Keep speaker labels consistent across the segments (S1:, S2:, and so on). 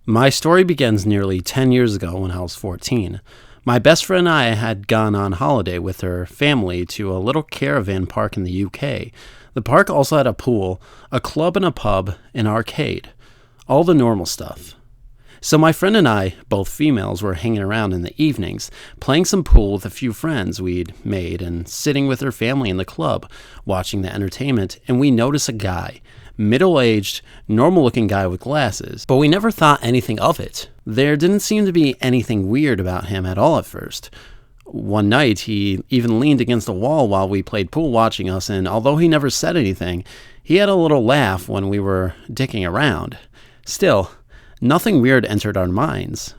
S1: My story begins nearly 10 years ago when I was 14. My best friend and I had gone on holiday with her family to a little caravan park in the UK. The park also had a pool, a club and a pub, an arcade. All the normal stuff. So my friend and I, both females, were hanging around in the evenings, playing some pool with a few friends we'd made and sitting with her family in the club, watching the entertainment, and we noticed a guy. Middle-aged, normal-looking guy with glasses, but we never thought anything of it. There didn't seem to be anything weird about him at all at first. One night, he even leaned against a wall while we played pool watching us, and although he never said anything, he had a little laugh when we were dicking around. Still, nothing weird entered our minds.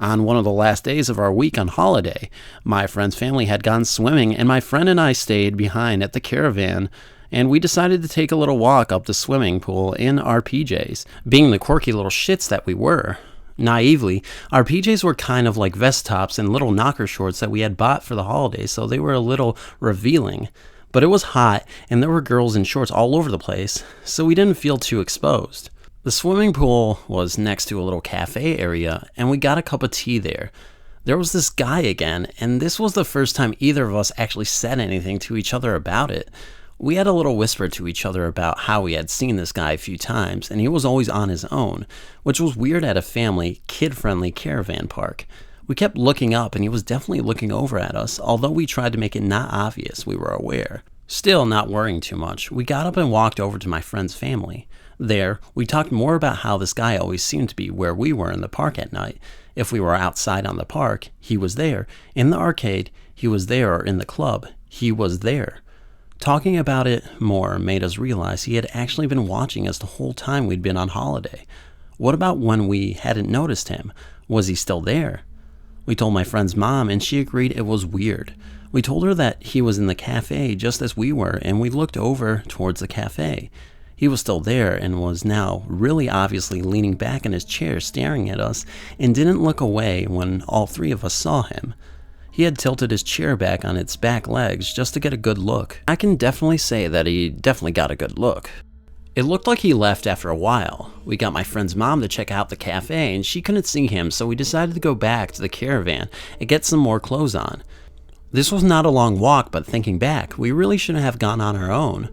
S1: On one of the last days of our week on holiday, my friend's family had gone swimming, and my friend and I stayed behind at the caravan, and we decided to take a little walk up the swimming pool in our PJs, being the quirky little shits that we were. Naively, our PJs were kind of like vest tops and little knocker shorts that we had bought for the holidays, so they were a little revealing. But it was hot, and there were girls in shorts all over the place, so we didn't feel too exposed. The swimming pool was next to a little cafe area, and we got a cup of tea there. There was this guy again, and this was the first time either of us actually said anything to each other about it. We had a little whisper to each other about how we had seen this guy a few times, and he was always on his own, which was weird at a family, kid-friendly caravan park. We kept looking up, and he was definitely looking over at us, although we tried to make it not obvious we were aware. Still not worrying too much, we got up and walked over to my friend's family. There, we talked more about how this guy always seemed to be where we were in the park at night. If we were outside on the park, he was there. In the arcade, he was there, or in the club, he was there. Talking about it more made us realize he had actually been watching us the whole time we'd been on holiday. What about when we hadn't noticed him? Was he still there? We told my friend's mom, and she agreed it was weird. We told her that he was in the cafe just as we were, and we looked over towards the cafe. He was still there and was now really obviously leaning back in his chair staring at us and didn't look away when all three of us saw him. He had tilted his chair back on its back legs just to get a good look. I can definitely say that he definitely got a good look. It looked like he left after a while. We got my friend's mom to check out the cafe and she couldn't see him, so we decided to go back to the caravan and get some more clothes on. This was not a long walk, but thinking back, we really shouldn't have gone on our own.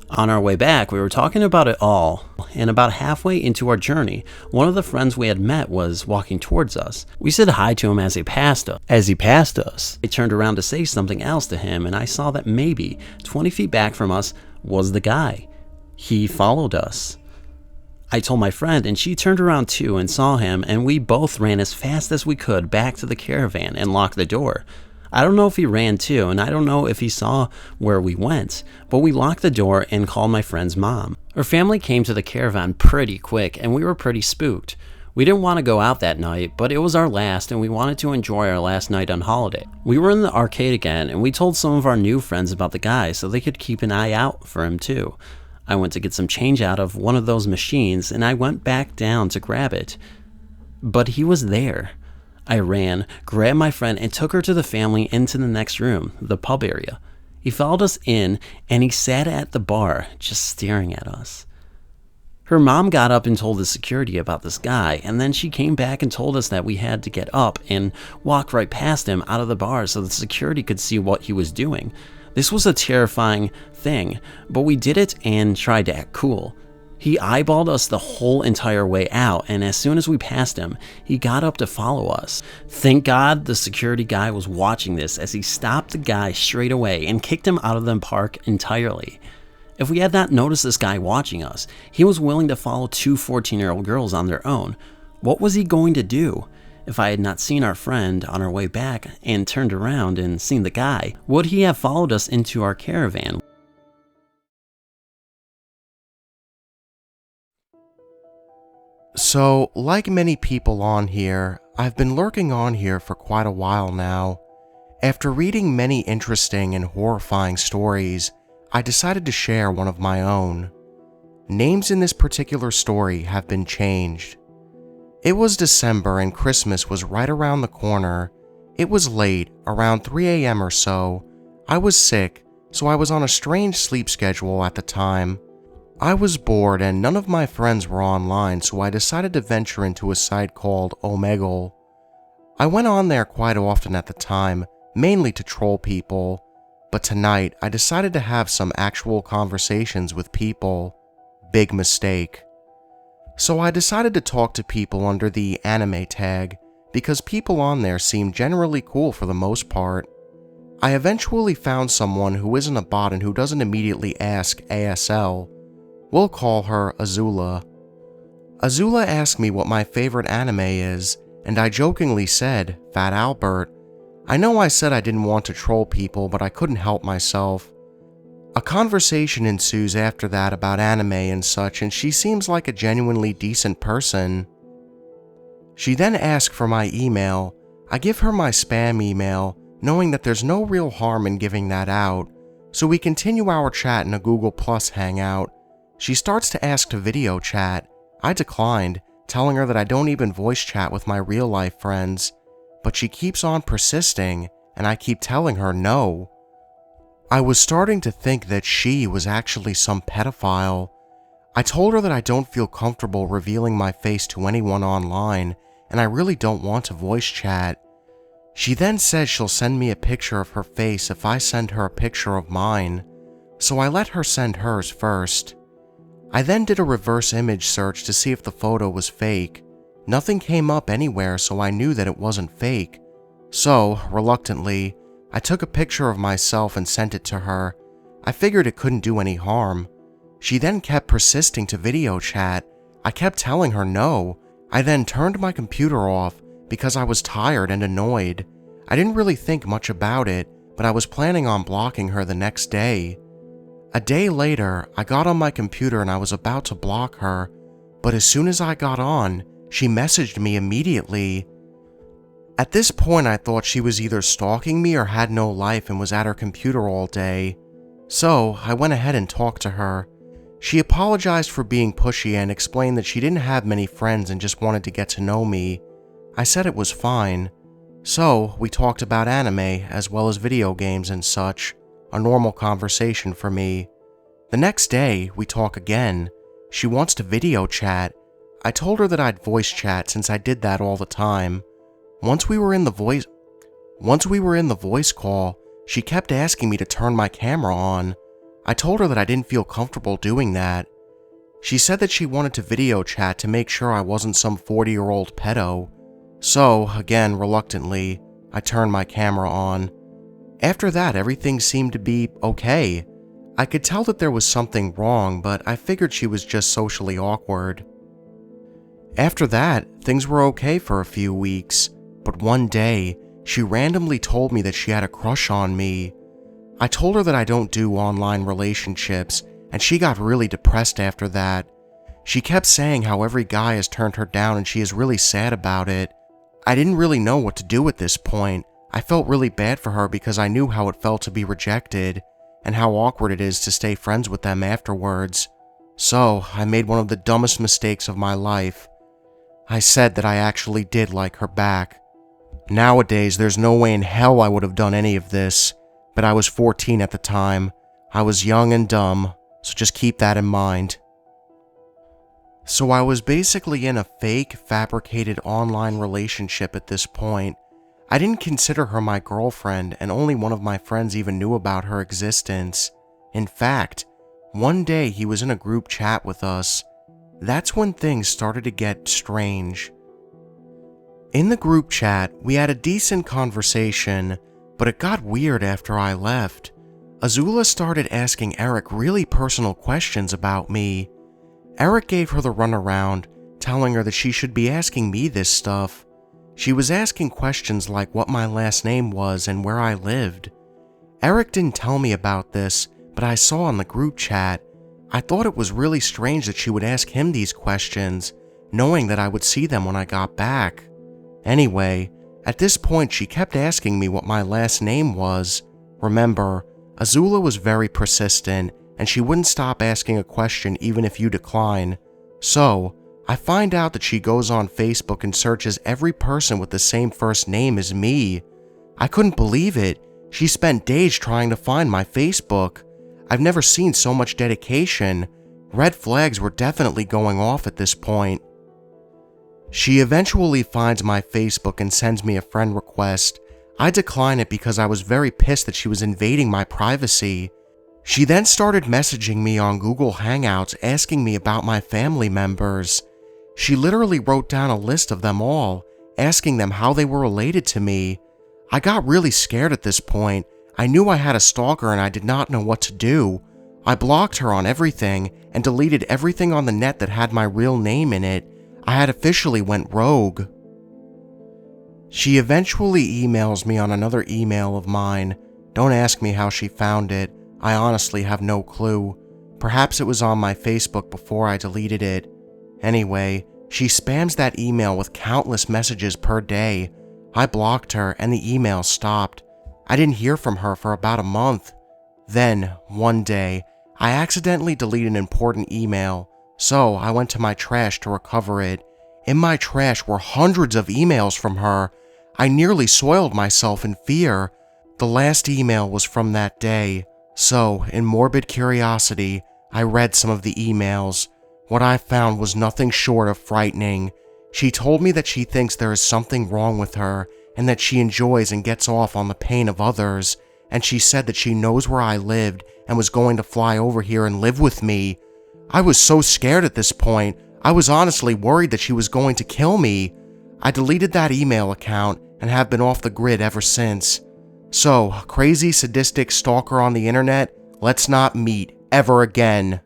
S1: On our way back, we were talking about it all, and about halfway into our journey, one of the friends we had met was walking towards us. We said hi to him as he passed us. I turned around to say something else to him, and I saw that maybe 20 feet back from us was the guy. He followed us. I told my friend, and she turned around too and saw him, and we both ran as fast as we could back to the caravan and locked the door. I don't know if he ran too, and I don't know if he saw where we went, but we locked the door and called my friend's mom. Her family came to the caravan pretty quick, and we were pretty spooked. We didn't want to go out that night, but it was our last, and we wanted to enjoy our last night on holiday. We were in the arcade again, and we told some of our new friends about the guy so they could keep an eye out for him too. I went to get some change out of one of those machines, and I went back down to grab it. But he was there. I ran, grabbed my friend, and took her to the family into the next room, the pub area. He followed us in, and he sat at the bar, just staring at us. Her mom got up and told the security about this guy, and then she came back and told us that we had to get up and walk right past him out of the bar so the security could see what he was doing. This was a terrifying thing, but we did it and tried to act cool. He eyeballed us the whole entire way out, and as soon as we passed him, he got up to follow us. Thank God the security guy was watching this, as he stopped the guy straight away and kicked him out of the park entirely. If we had not noticed this guy watching us, he was willing to follow two 14-year-old girls on their own. What was he going to do? If I had not seen our friend on our way back and turned around and seen the guy, would he have followed us into our caravan?
S2: So, like many people on here, I've been lurking on here for quite a while now. After reading many interesting and horrifying stories, I decided to share one of my own. Names in this particular story have been changed. It was December and Christmas was right around the corner. It was late, around 3 a.m. or so. I was sick, so I was on a strange sleep schedule at the time. I was bored and none of my friends were online, so I decided to venture into a site called Omegle. I went on there quite often at the time, mainly to troll people, but tonight I decided to have some actual conversations with people. Big mistake. So I decided to talk to people under the anime tag, because people on there seem generally cool for the most part. I eventually found someone who isn't a bot and who doesn't immediately ask ASL. We'll call her Azula. Azula asked me what my favorite anime is, and I jokingly said, Fat Albert. I know I said I didn't want to troll people, but I couldn't help myself. A conversation ensues after that about anime and such, and she seems like a genuinely decent person. She then asks for my email. I give her my spam email, knowing that there's no real harm in giving that out, so we continue our chat in a Google Plus hangout. She starts to ask to video chat. I declined, telling her that I don't even voice chat with my real life friends, but she keeps on persisting, and I keep telling her no. I was starting to think that she was actually some pedophile. I told her that I don't feel comfortable revealing my face to anyone online, and I really don't want to voice chat. She then says she'll send me a picture of her face if I send her a picture of mine, so I let her send hers first. I then did a reverse image search to see if the photo was fake. Nothing came up anywhere, so I knew that it wasn't fake. So, reluctantly, I took a picture of myself and sent it to her. I figured it couldn't do any harm. She then kept persisting to video chat. I kept telling her no. I then turned my computer off because I was tired and annoyed. I didn't really think much about it, but I was planning on blocking her the next day. A day later, I got on my computer and I was about to block her, but as soon as I got on, she messaged me immediately. At this point, I thought she was either stalking me or had no life and was at her computer all day. So, I went ahead and talked to her. She apologized for being pushy and explained that she didn't have many friends and just wanted to get to know me. I said it was fine. So, we talked about anime as well as video games and such, a normal conversation for me. The next day, we talk again. She wants to video chat. I told her that I'd voice chat since I did that all the time. Once we were in the voice call, she kept asking me to turn my camera on. I told her that I didn't feel comfortable doing that. She said that she wanted to video chat to make sure I wasn't some 40-year-old pedo. So, again, reluctantly, I turned my camera on. After that, everything seemed to be okay. I could tell that there was something wrong, but I figured she was just socially awkward. After that, things were okay for a few weeks, but one day, she randomly told me that she had a crush on me. I told her that I don't do online relationships, and she got really depressed after that. She kept saying how every guy has turned her down and she is really sad about it. I didn't really know what to do at this point. I felt really bad for her because I knew how it felt to be rejected, and how awkward it is to stay friends with them afterwards. So, I made one of the dumbest mistakes of my life. I said that I actually did like her back. Nowadays, there's no way in hell I would have done any of this, but I was 14 at the time. I was young and dumb, so just keep that in mind. So I was basically in a fake, fabricated online relationship at this point. I didn't consider her my girlfriend, and only one of my friends even knew about her existence. In fact, one day he was in a group chat with us. That's when things started to get strange. In the group chat, we had a decent conversation, but it got weird after I left. Azula started asking Eric really personal questions about me. Eric gave her the runaround, telling her that she should be asking me this stuff. She was asking questions like what my last name was and where I lived. Eric didn't tell me about this, but I saw in the group chat. I thought it was really strange that she would ask him these questions, knowing that I would see them when I got back. Anyway, at this point she kept asking me what my last name was. Remember, Azula was very persistent, and she wouldn't stop asking a question even if you decline. So, I find out that she goes on Facebook and searches every person with the same first name as me. I couldn't believe it. She spent days trying to find my Facebook. I've never seen so much dedication. Red flags were definitely going off at this point. She eventually finds my Facebook and sends me a friend request. I decline it because I was very pissed that she was invading my privacy. She then started messaging me on Google Hangouts asking me about my family members. She literally wrote down a list of them all, asking them how they were related to me. I got really scared at this point. I knew I had a stalker and I did not know what to do. I blocked her on everything and deleted everything on the net that had my real name in it. I had officially went rogue. She eventually emails me on another email of mine. Don't ask me how she found it. I honestly have no clue. Perhaps it was on my Facebook before I deleted it. Anyway, she spams that email with countless messages per day. I blocked her and the email stopped. I didn't hear from her for about a month. Then, one day, I accidentally deleted an important email, so I went to my trash to recover it. In my trash were hundreds of emails from her. I nearly soiled myself in fear. The last email was from that day, so in morbid curiosity, I read some of the emails. What I found was nothing short of frightening. She told me that she thinks there is something wrong with her and that she enjoys and gets off on the pain of others, and she said that she knows where I lived and was going to fly over here and live with me. I was so scared at this point. I was honestly worried that she was going to kill me. I deleted that email account and have been off the grid ever since. So, crazy sadistic stalker on the internet, let's not meet ever again.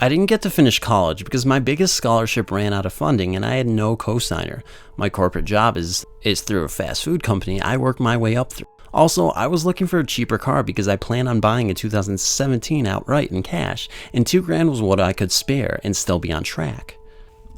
S1: I didn't get to finish college because my biggest scholarship ran out of funding and I had no cosigner. My corporate job is through a fast food company I worked my way up through. Also, I was looking for a cheaper car because I planned on buying a 2017 outright in cash, and $2,000 was what I could spare and still be on track.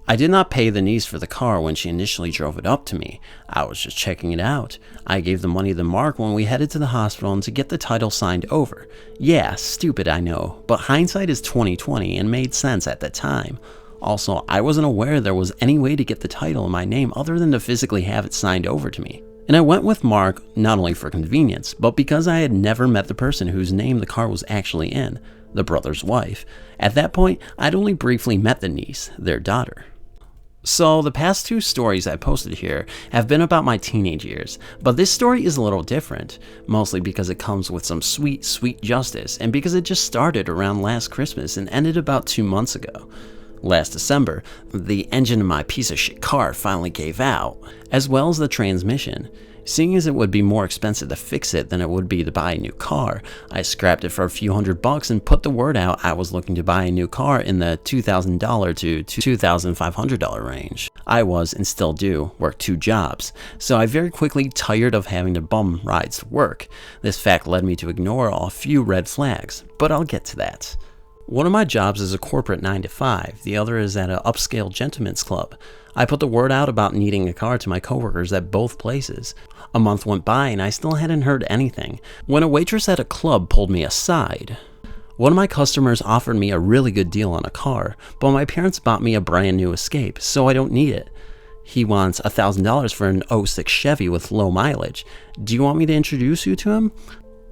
S1: I did not pay the niece for the car when she initially drove it up to me. I was just checking it out. I gave the money to Mark when we headed to the hospital and to get the title signed over. Yeah, stupid, I know, but hindsight is 20/20 and made sense at the time. Also, I wasn't aware there was any way to get the title in my name other than to physically have it signed over to me. And I went with Mark not only for convenience, but because I had never met the person whose name the car was actually in, the brother's wife. At that point, I'd only briefly met the niece, their daughter. So the past two stories I posted here have been about my teenage years, but this story is a little different, mostly because it comes with some sweet, sweet justice, and because it just started around last Christmas and ended about 2 months ago. Last December, the engine of my piece of shit car finally gave out, as well as the transmission. Seeing as it would be more expensive to fix it than it would be to buy a new car, I scrapped it for a few $100 and put the word out I was looking to buy a new car in the $2,000 to $2,500 range. I was, and still do, work 2 jobs, so I very quickly tired of having to bum rides to work. This fact led me to ignore a few red flags, but I'll get to that. One of my jobs is a corporate 9 to 5, the other is at an upscale gentleman's club. I put the word out about needing a car to my coworkers at both places. A month went by and I still hadn't heard anything, when a waitress at a club pulled me aside. One of my customers offered me a really good deal on a car, but my parents bought me a brand new Escape, so I don't need it. He wants $1,000 for an '06 Chevy with low mileage. Do you want me to introduce you to him?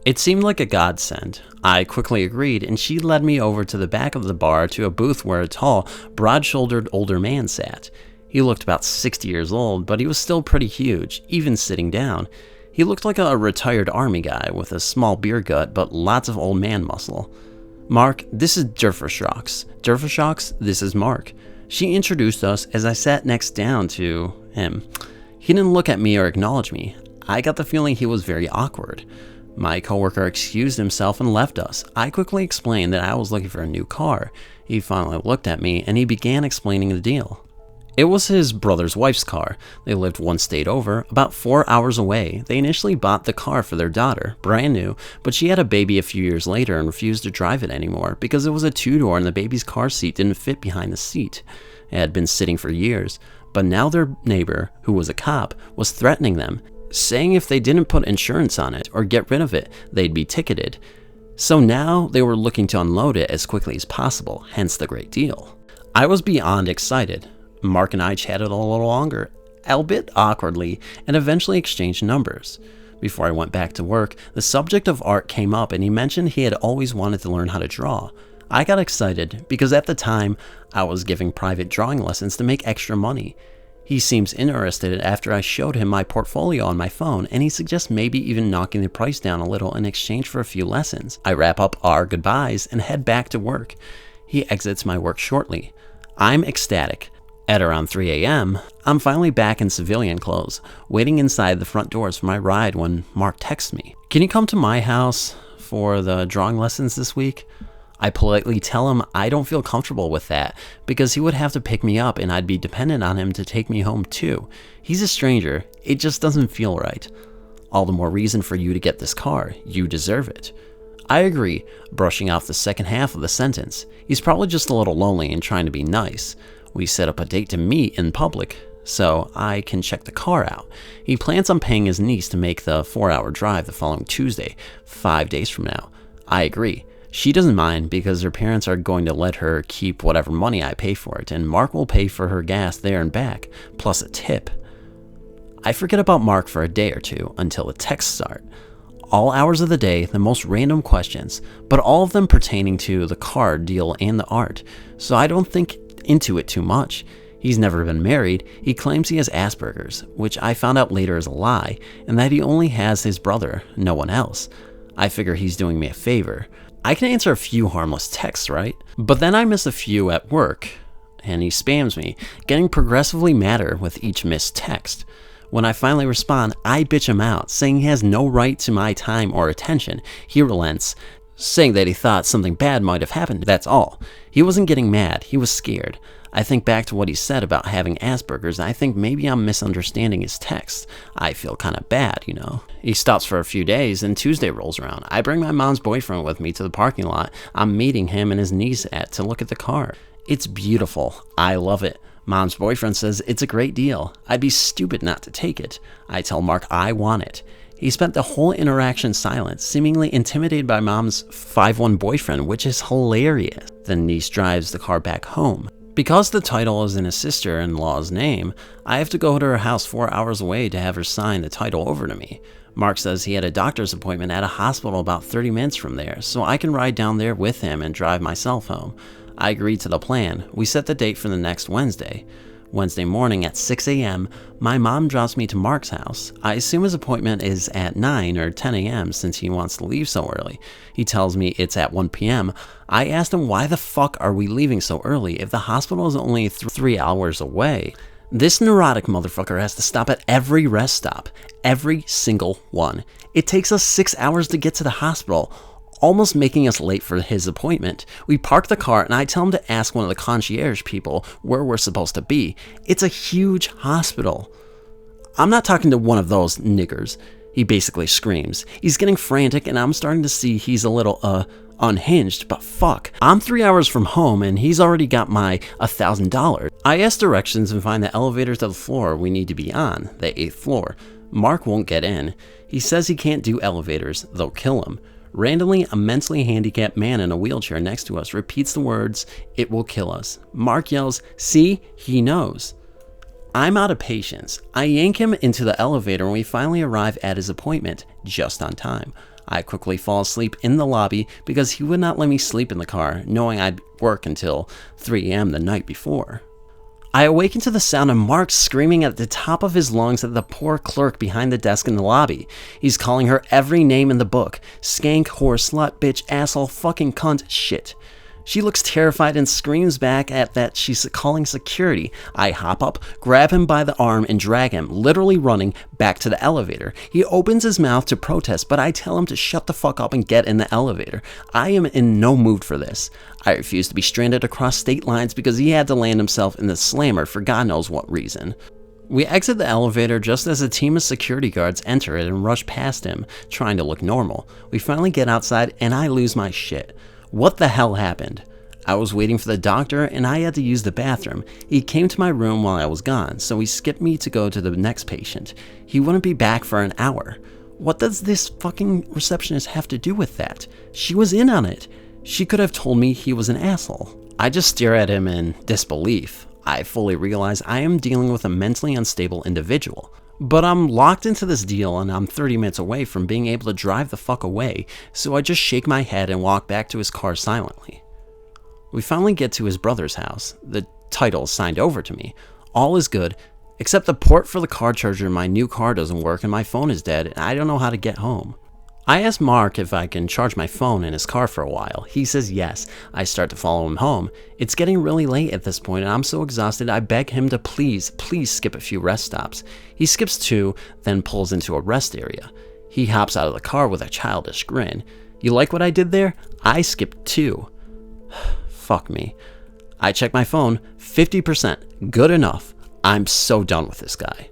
S1: It seemed like a godsend. I quickly agreed, and she led me over to the back of the bar to a booth where a tall, broad-shouldered older man sat. He looked about 60 years old, but he was still pretty huge, even sitting down. He looked like a retired army guy with a small beer gut, but lots of old man muscle. Mark, this is Durfashocks. Durfashocks, this is Mark. She introduced us as I sat next down to him. He didn't look at me or acknowledge me. I got the feeling he was very awkward. My coworker excused himself and left us. I quickly explained that I was looking for a new car. He finally looked at me and he began explaining the deal. It was his brother's wife's car. They lived 1 state over, about 4 hours away. They initially bought the car for their daughter, brand new, but she had a baby a few years later and refused to drive it anymore because it was a 2-door and the baby's car seat didn't fit behind the seat. It had been sitting for years, but now their neighbor, who was a cop, was threatening them, saying if they didn't put insurance on it or get rid of it, they'd be ticketed. So now they were looking to unload it as quickly as possible, hence the great deal. I was beyond excited. Mark and I chatted a little longer, albeit awkwardly, and eventually exchanged numbers. Before I went back to work, the subject of art came up and he mentioned he had always wanted to learn how to draw. I got excited because at the time, I was giving private drawing lessons to make extra money. He seems interested after I showed him my portfolio on my phone, and he suggests maybe even knocking the price down a little in exchange for a few lessons. I wrap up our goodbyes and head back to work. He exits my work shortly. I'm ecstatic. At around 3 a.m., I'm finally back in civilian clothes, waiting inside the front doors for my ride when Mark texts me. Can you come to my house for the drawing lessons this week? I politely tell him I don't feel comfortable with that because he would have to pick me up and I'd be dependent on him to take me home too. He's a stranger. It just doesn't feel right. All the more reason for you to get this car. You deserve it. I agree, brushing off the second half of the sentence. He's probably just a little lonely and trying to be nice. We set up a date to meet in public so I can check the car out. He plans on paying his niece to make the 4-hour drive the following Tuesday, 5 days from now. I agree. She doesn't mind because her parents are going to let her keep whatever money I pay for it, and Mark will pay for her gas there and back, plus a tip. I forget about Mark for a day or two until the texts start. All hours of the day, the most random questions, but all of them pertaining to the car deal and the art, so I don't think into it too much. He's never been married. He claims he has Asperger's, which I found out later is a lie, and that he only has his brother, no one else. I figure he's doing me a favor. I can answer a few harmless texts, right? But then I miss a few at work, and he spams me, getting progressively madder with each missed text. When I finally respond, I bitch him out, saying he has no right to my time or attention. He relents, saying that he thought something bad might have happened. That's all. He wasn't getting mad, he was scared. I think back to what he said about having Asperger's, and I think maybe I'm misunderstanding his text. I feel kind of bad, you know. He stops for a few days, and Tuesday rolls around. I bring my mom's boyfriend with me to the parking lot I'm meeting him and his niece at to look at the car. It's beautiful. I love it. Mom's boyfriend says it's a great deal. I'd be stupid not to take it. I tell Mark I want it. He spent the whole interaction silent, seemingly intimidated by Mom's 5'1" boyfriend, which is hilarious. The niece drives the car back home. Because the title is in his sister-in-law's name, I have to go to her house 4 hours away to have her sign the title over to me. Mark says he had a doctor's appointment at a hospital about 30 minutes from there, so I can ride down there with him and drive myself home. I agreed to the plan. We set the date for the next Wednesday. Wednesday morning at 6 a.m., my mom drops me to Mark's house. I assume his appointment is at 9 or 10 a.m. since he wants to leave so early. He tells me it's at 1 p.m. I asked him why the fuck are we leaving so early if the hospital is only 3 hours away. This neurotic motherfucker has to stop at every rest stop. Every single one. It takes us 6 hours to get to the hospital, almost making us late for his appointment. We park the car and I tell him to ask one of the concierge people where we're supposed to be. It's a huge hospital. I'm not talking to one of those niggers. He basically screams. He's getting frantic and I'm starting to see he's a little, unhinged, but fuck. I'm 3 hours from home and he's already got my $1,000. I ask directions and find the elevator to the floor we need to be on, the 8th floor. Mark won't get in. He says he can't do elevators, they'll kill him. Randomly, a mentally handicapped man in a wheelchair next to us repeats the words, "It will kill us." Mark yells, "See, he knows." I'm out of patience. I yank him into the elevator and we finally arrive at his appointment, just on time. I quickly fall asleep in the lobby because he would not let me sleep in the car, knowing I'd work until 3 a.m. the night before. I awaken to the sound of Mark screaming at the top of his lungs at the poor clerk behind the desk in the lobby. He's calling her every name in the book. Skank, whore, slut, bitch, asshole, fucking cunt, shit. She looks terrified and screams back at that she's calling security. I hop up, grab him by the arm, and drag him, literally running, back to the elevator. He opens his mouth to protest, but I tell him to shut the fuck up and get in the elevator. I am in no mood for this. I refuse to be stranded across state lines because he had to land himself in the slammer for God knows what reason. We exit the elevator just as a team of security guards enter it and rush past him, trying to look normal. We finally get outside and I lose my shit. What the hell happened? I was waiting for the doctor and I had to use the bathroom. He came to my room while I was gone, so he skipped me to go to the next patient. He wouldn't be back for an hour. What does this fucking receptionist have to do with that? She was in on it. She could have told me he was an asshole. I just stare at him in disbelief. I fully realize I am dealing with a mentally unstable individual. But I'm locked into this deal and I'm 30 minutes away from being able to drive the fuck away, so I just shake my head and walk back to his car silently. We finally get to his brother's house. The title is signed over to me. All is good, except the port for the car charger in my new car doesn't work and my phone is dead and I don't know how to get home. I ask Mark if I can charge my phone in his car for a while. He says yes. I start to follow him home. It's getting really late at this point and I'm so exhausted I beg him to please skip a few rest stops. He skips 2, then pulls into a rest area. He hops out of the car with a childish grin. You like what I did there? I skipped 2. Fuck me. I check my phone, 50%, good enough. I'm so done with this guy.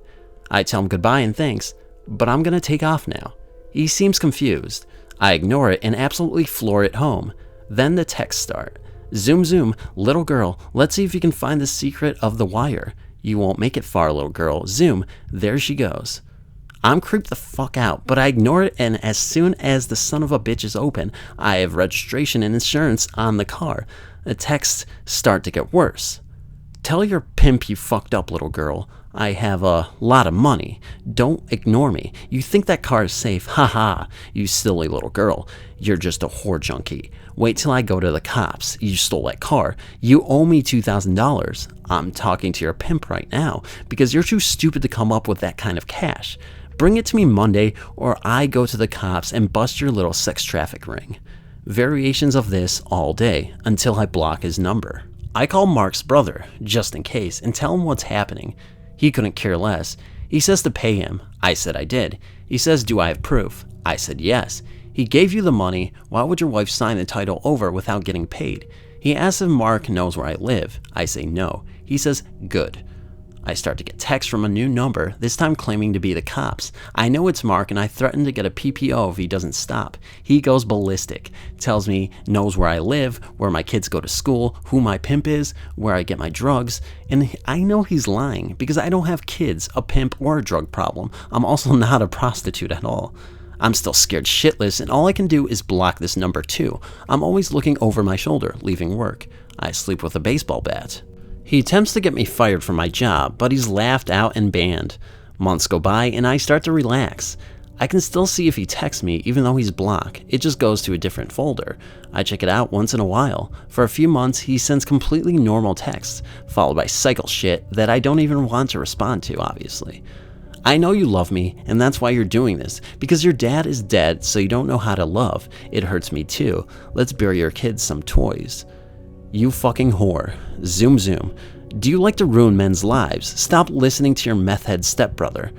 S1: I tell him goodbye and thanks, but I'm gonna take off now. He seems confused. I ignore it and absolutely floor it home. Then the texts start. Zoom zoom, little girl, let's see if you can find the secret of the wire. You won't make it far, little girl. Zoom, there she goes. I'm creeped the fuck out, but I ignore it, and as soon as the son of a bitch is open, I have registration and insurance on the car. The texts start to get worse. Tell your pimp you fucked up, little girl. I have a lot of money. Don't ignore me. You think that car is safe? Haha, you silly little girl. You're just a whore junkie. Wait till I go to the cops. You stole that car. You owe me $2,000. I'm talking to your pimp right now because you're too stupid to come up with that kind of cash. Bring it to me Monday or I go to the cops and bust your little sex traffic ring. Variations of this all day until I block his number. I call Mark's brother, just in case, and tell him what's happening. He couldn't care less. He says to pay him. I said I did. He says, do I have proof? I said yes. He gave you the money. Why would your wife sign the title over without getting paid? He asks if Mark knows where I live. I say no. He says, good. I start to get texts from a new number, this time claiming to be the cops. I know it's Mark and I threaten to get a PPO if he doesn't stop. He goes ballistic, tells me knows where I live, where my kids go to school, who my pimp is, where I get my drugs, and I know he's lying because I don't have kids, a pimp, or a drug problem. I'm also not a prostitute at all. I'm still scared shitless and all I can do is block this number too. I'm always looking over my shoulder, leaving work. I sleep with a baseball bat. He attempts to get me fired from my job, but he's laughed out and banned. Months go by and I start to relax. I can still see if he texts me even though he's blocked. It just goes to a different folder. I check it out once in a while. For a few months he sends completely normal texts, followed by cycle shit that I don't even want to respond to, obviously. I know you love me and that's why you're doing this, because your dad is dead so you don't know how to love. It hurts me too. Let's bury your kids some toys. You fucking whore. Zoom zoom. Do you like to ruin men's lives? Stop listening to your meth head stepbrother.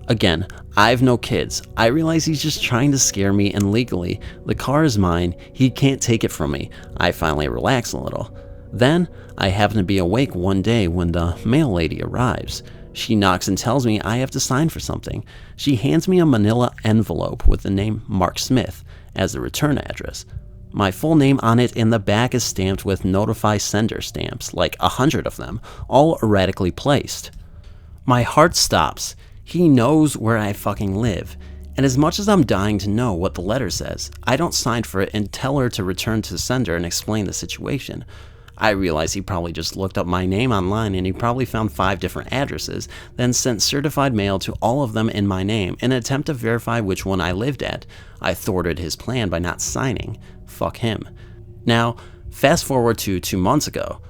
S1: Again, I have no kids. I realize he's just trying to scare me and legally, the car is mine. He can't take it from me. I finally relax a little. Then, I happen to be awake one day when the mail lady arrives. She knocks and tells me I have to sign for something. She hands me a manila envelope with the name Mark Smith as the return address. My full name on it and the back is stamped with notify sender stamps, like 100 of them, all erratically placed. My heart stops. He knows where I fucking live. And as much as I'm dying to know what the letter says, I don't sign for it and tell her to return to the sender and explain the situation. I realize he probably just looked up my name online and he probably found 5 different addresses, then sent certified mail to all of them in my name in an attempt to verify which one I lived at. I thwarted his plan by not signing. Fuck him. Now, fast forward to 2 months ago.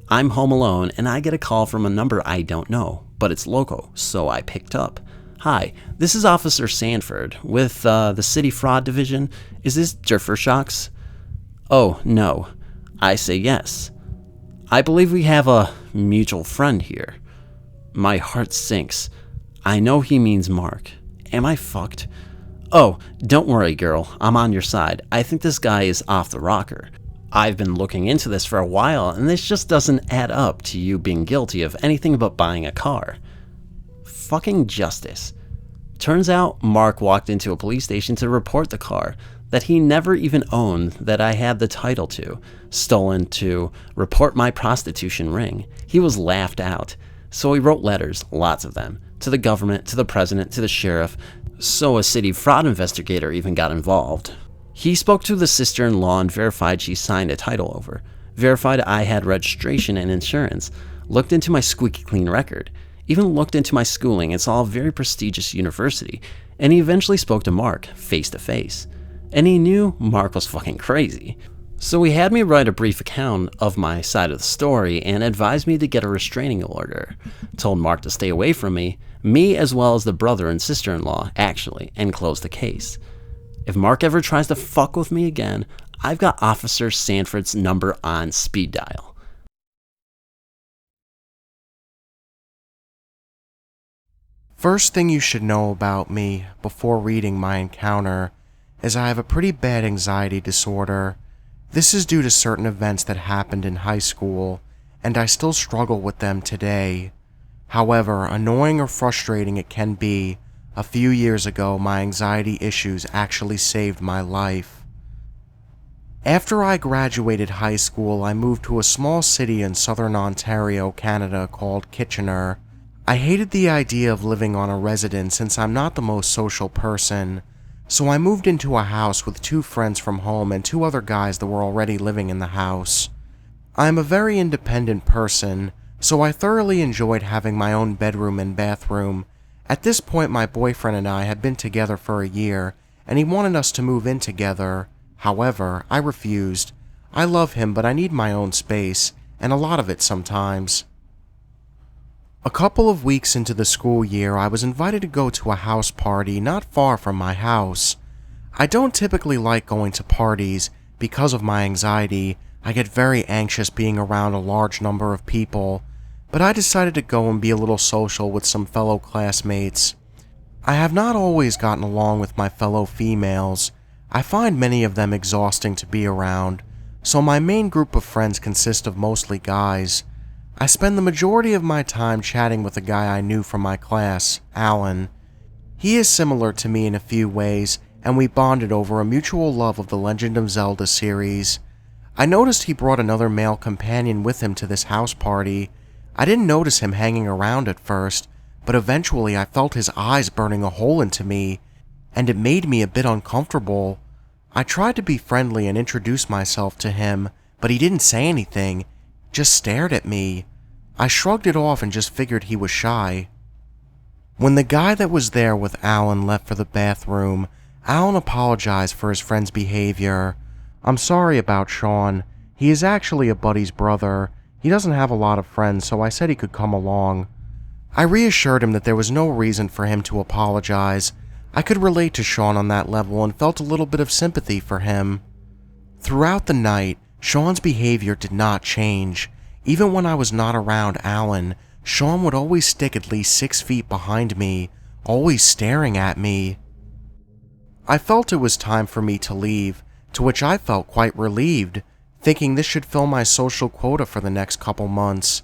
S1: I'm home alone and I get a call from a number I don't know, but it's local, so I picked up. Hi, this is Officer Sanford with the City Fraud Division. Is this Jerfershocks? Oh, no. I say yes. I believe we have a mutual friend here. My heart sinks. I know he means Mark. Am I fucked? Oh, don't worry, girl. I'm on your side. I think this guy is off the rocker. I've been looking into this for a while, and this just doesn't add up to you being guilty of anything but buying a car. Fucking justice. Turns out Mark walked into a police station to report the car that he never even owned, that I had the title to, stolen to report my prostitution ring. He was laughed out. So he wrote letters, lots of them, to the government, to the president, to the sheriff, so a city fraud investigator even got involved. He spoke to the sister-in-law and verified she signed a title over, verified I had registration and insurance, looked into my squeaky clean record. even looked into my schooling and saw a very prestigious university, and he eventually spoke to Mark face to face. And he knew Mark was fucking crazy. So he had me write a brief account of my side of the story and advised me to get a restraining order. Told Mark to stay away from me as well as the brother and sister-in-law, actually, and close the case. If Mark ever tries to fuck with me again, I've got Officer Sanford's number on speed dial.
S2: First thing you should know about me before reading my encounter is I have a pretty bad anxiety disorder. This is due to certain events that happened in high school, and I still struggle with them today. However annoying or frustrating it can be, a few years ago my anxiety issues actually saved my life. After I graduated high school, I moved to a small city in southern Ontario, Canada called Kitchener. I hated the idea of living on a residence since I'm not the most social person, so I moved into a house with 2 friends from home and 2 other guys that were already living in the house. I'm a very independent person, so I thoroughly enjoyed having my own bedroom and bathroom. At this point my boyfriend and I had been together for a year, and he wanted us to move in together. However, I refused. I love him, but I need my own space, and a lot of it sometimes. A couple of weeks into the school year, I was invited to go to a house party not far from my house. I don't typically like going to parties because of my anxiety. I get very anxious being around a large number of people, but I decided to go and be a little social with some fellow classmates. I have not always gotten along with my fellow females. I find many of them exhausting to be around, so my main group of friends consist of mostly guys. I spend the majority of my time chatting with a guy I knew from my class, Alan. He is similar to me in a few ways, and we bonded over a mutual love of the Legend of Zelda series. I noticed he brought another male companion with him to this house party. I didn't notice him hanging around at first, but eventually I felt his eyes burning a hole into me, and it made me a bit uncomfortable. I tried to be friendly and introduce myself to him, but he didn't say anything, just stared at me. I shrugged it off and just figured he was shy. When the guy that was there with Alan left for the bathroom, Alan apologized for his friend's behavior. "I'm sorry about Sean. He is actually a buddy's brother. He doesn't have a lot of friends, so I said he could come along." I reassured him that there was no reason for him to apologize. I could relate to Sean on that level and felt a little bit of sympathy for him. Throughout the night, Sean's behavior did not change. Even when I was not around Alan, Sean would always stick at least 6 feet behind me, always staring at me. I felt it was time for me to leave, to which I felt quite relieved, thinking this should fill my social quota for the next couple months.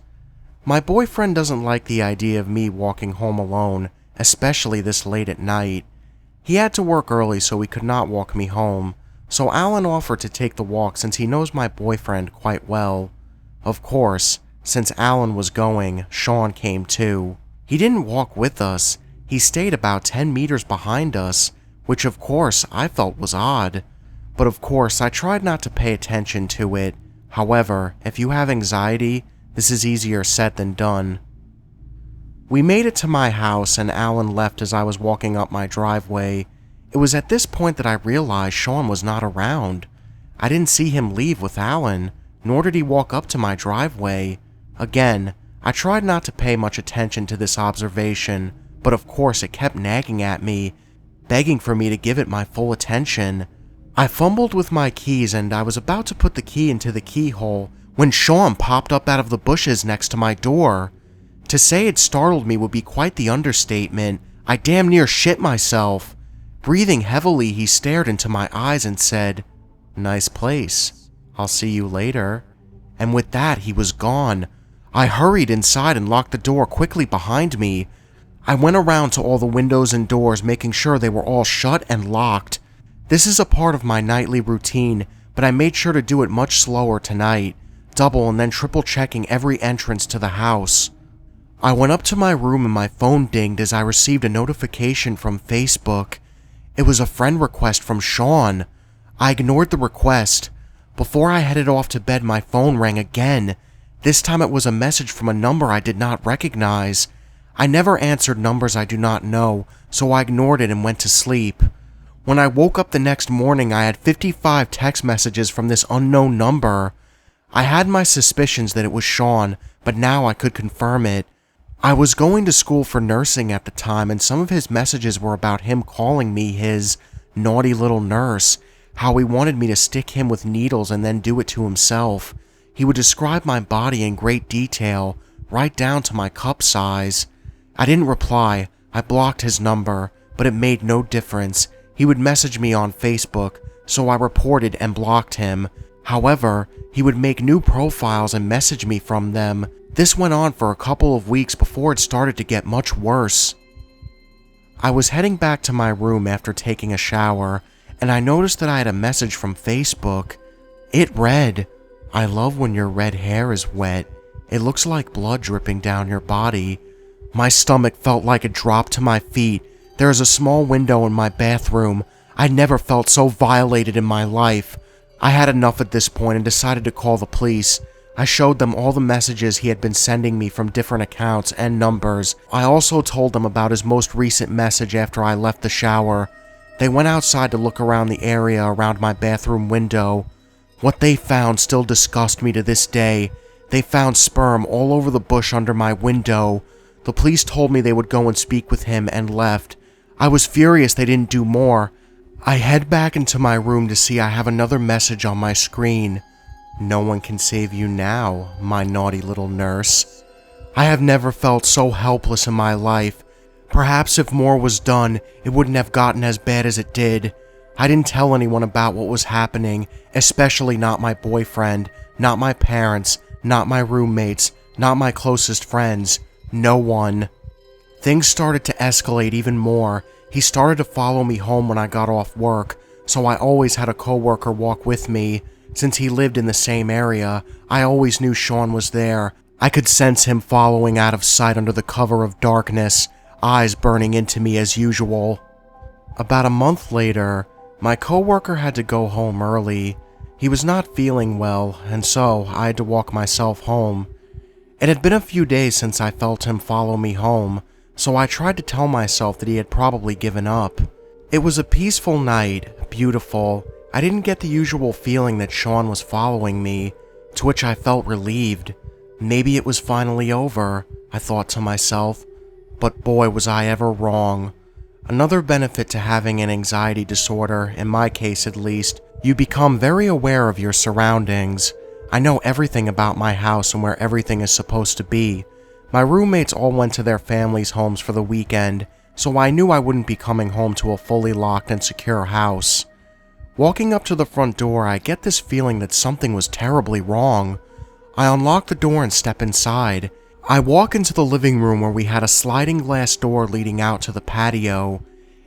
S2: My boyfriend doesn't like the idea of me walking home alone, especially this late at night. He had to work early so he could not walk me home, so Alan offered to take the walk since he knows my boyfriend quite well. Of course, since Alan was going, Sean came too. He didn't walk with us, he stayed about 10 meters behind us, which of course I felt was odd. But of course I tried not to pay attention to it. However, if you have anxiety, this is easier said than done. We made it to my house and Alan left as I was walking up my driveway. It was at this point that I realized Sean was not around. I didn't see him leave with Alan, nor did he walk up to my driveway. Again, I tried not to pay much attention to this observation, but of course it kept nagging at me, begging for me to give it my full attention. I fumbled with my keys and I was about to put the key into the keyhole when Sean popped up out of the bushes next to my door. To say it startled me would be quite the understatement. I damn near shit myself. Breathing heavily, he stared into my eyes and said, "Nice place. I'll see you later." And with that, he was gone. I hurried inside and locked the door quickly behind me. I went around to all the windows and doors, making sure they were all shut and locked. This is a part of my nightly routine, but I made sure to do it much slower tonight, double and then triple checking every entrance to the house. I went up to my room and my phone dinged as I received a notification from Facebook. It was a friend request from Sean. I ignored the request. Before I headed off to bed, my phone rang again. This time it was a message from a number I did not recognize. I never answered numbers I do not know, so I ignored it and went to sleep. When I woke up the next morning, I had 55 text messages from this unknown number. I had my suspicions that it was Sean, but now I could confirm it. I was going to school for nursing at the time, and some of his messages were about him calling me his naughty little nurse, how he wanted me to stick him with needles and then do it to himself. He would describe my body in great detail, right down to my cup size. I didn't reply. I blocked his number, but it made no difference. He would message me on Facebook, so I reported and blocked him. However, he would make new profiles and message me from them. This went on for a couple of weeks before it started to get much worse. I was heading back to my room after taking a shower, and I noticed that I had a message from Facebook. It read, "I love when your red hair is wet. It looks like blood dripping down your body." My stomach felt like it dropped to my feet. There is a small window in my bathroom. I never felt so violated in my life. I had enough at this point and decided to call the police. I showed them all the messages he had been sending me from different accounts and numbers. I also told them about his most recent message after I left the shower. They went outside to look around the area around my bathroom window. What they found still disgusts me to this day. They found sperm all over the bush under my window. The police told me they would go and speak with him and left. I was furious they didn't do more. I head back into my room to see I have another message on my screen. "No one can save you now, my naughty little nurse." I have never felt so helpless in my life. Perhaps if more was done, it wouldn't have gotten as bad as it did. I didn't tell anyone about what was happening, especially not my boyfriend, not my parents, not my roommates, not my closest friends. No one. Things started to escalate even more. He started to follow me home when I got off work, so I always had a coworker walk with me. Since he lived in the same area, I always knew Sean was there. I could sense him following out of sight under the cover of darkness, eyes burning into me as usual. About a month later, my coworker had to go home early. He was not feeling well, and so I had to walk myself home. It had been a few days since I felt him follow me home, so I tried to tell myself that he had probably given up. It was a peaceful night, beautiful. I didn't get the usual feeling that Sean was following me, to which I felt relieved. Maybe it was finally over, I thought to myself, but boy was I ever wrong. Another benefit to having an anxiety disorder, in my case at least, you become very aware of your surroundings. I know everything about my house and where everything is supposed to be. My roommates all went to their families' homes for the weekend, so I knew I wouldn't be coming home to a fully locked and secure house. Walking up to the front door, I get this feeling that something was terribly wrong. I unlock the door and step inside. I walk into the living room where we had a sliding glass door leading out to the patio.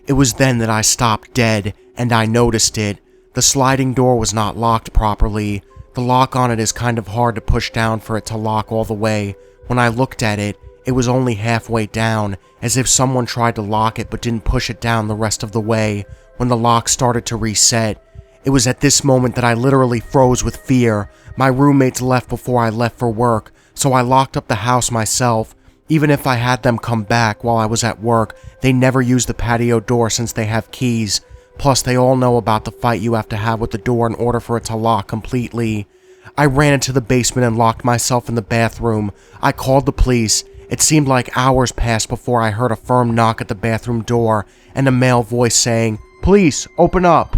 S2: It was then that I stopped dead, and I noticed it. The sliding door was not locked properly. The lock on it is kind of hard to push down for it to lock all the way. When I looked at it, it was only halfway down, as if someone tried to lock it but didn't push it down the rest of the way. When the lock started to reset, it was at this moment that I literally froze with fear. My roommates left before I left for work, so I locked up the house myself. Even if I had them come back while I was at work, they never use the patio door since they have keys. Plus, they all know about the fight you have to have with the door in order for it to lock completely. I ran into the basement and locked myself in the bathroom. I called the police. It seemed like hours passed before I heard a firm knock at the bathroom door and a male voice saying, "Police, open up."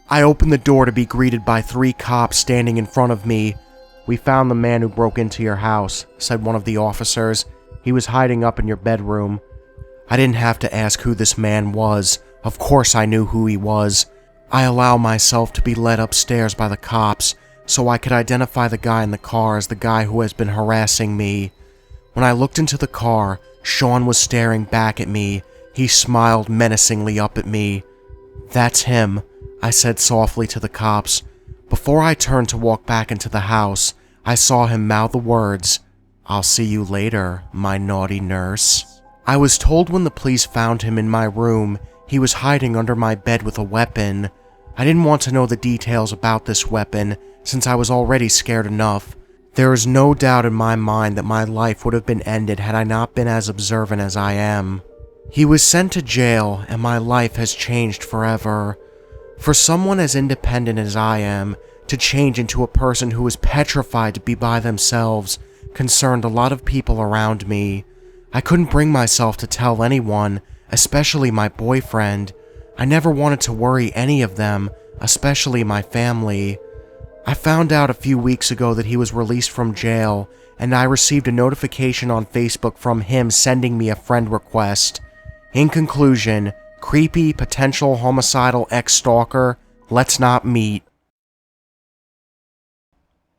S2: I opened the door to be greeted by 3 cops standing in front of me. "We found the man who broke into your house," said one of the officers. "He was hiding up in your bedroom." I didn't have to ask who this man was. Of course I knew who he was. I allowed myself to be led upstairs by the cops so I could identify the guy in the car as the guy who has been harassing me. When I looked into the car, Sean was staring back at me. He smiled menacingly up at me. "That's him," I said softly to the cops. Before I turned to walk back into the house, I saw him mouth the words, "I'll see you later, my naughty nurse." I was told when the police found him in my room, he was hiding under my bed with a weapon. I didn't want to know the details about this weapon, since I was already scared enough. There is no doubt in my mind that my life would have been ended had I not been as observant as I am. He was sent to jail, and my life has changed forever. For someone as independent as I am, to change into a person who is petrified to be by themselves concerned a lot of people around me. I couldn't bring myself to tell anyone, especially my boyfriend. I never wanted to worry any of them, especially my family. I found out a few weeks ago that he was released from jail, and I received a notification on Facebook from him sending me a friend request. In conclusion, creepy, potential homicidal ex-stalker, let's not meet.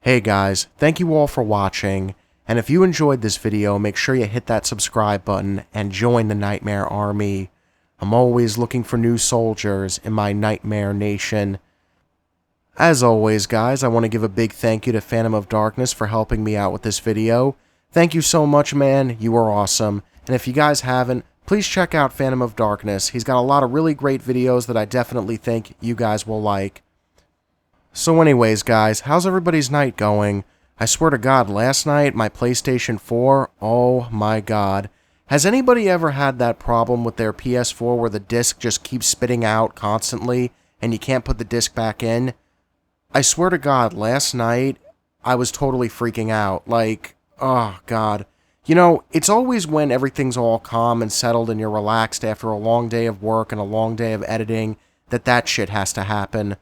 S2: Hey guys, thank you all for watching, and if you enjoyed this video, make sure you hit that subscribe button and join the Nightmare Army. I'm always looking for new soldiers in my Nightmare Nation. As always, guys, I want to give a big thank you to Phantom of Darkness for helping me out with this video. Thank you so much, man. You are awesome. And if you guys haven't, please check out Phantom of Darkness. He's got a lot of really great videos that I definitely think you guys will like. So anyways, guys, how's everybody's night going? I swear to God, last night, my PlayStation 4, oh my God. Has anybody ever had that problem with their PS4 where the disc just keeps spitting out constantly and you can't put the disc back in? I swear to God, last night, I was totally freaking out. Like, oh God. You know, it's always when everything's all calm and settled and you're relaxed after a long day of work and a long day of editing that shit has to happen.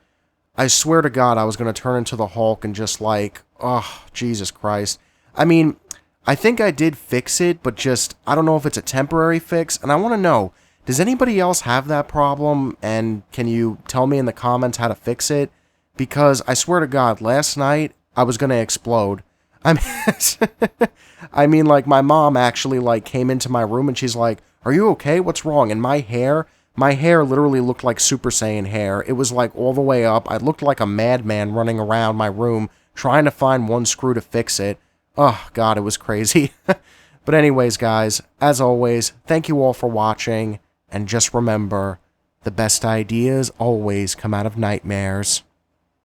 S2: I swear to God, I was going to turn into the Hulk and just like, oh, Jesus Christ. I mean, I think I did fix it, but just, I don't know if it's a temporary fix, and I want to know, does anybody else have that problem, and can you tell me in the comments how to fix it? Because I swear to God, last night, I was going to explode. I mean, like, my mom actually, like, came into my room, and she's like, are you okay? What's wrong? And my hair literally looked like Super Saiyan hair. It was like all the way up. I looked like a madman running around my room trying to find one screw to fix it. Oh, God, it was crazy. But anyways, guys, as always, thank you all for watching. And just remember, the best ideas always come out of nightmares.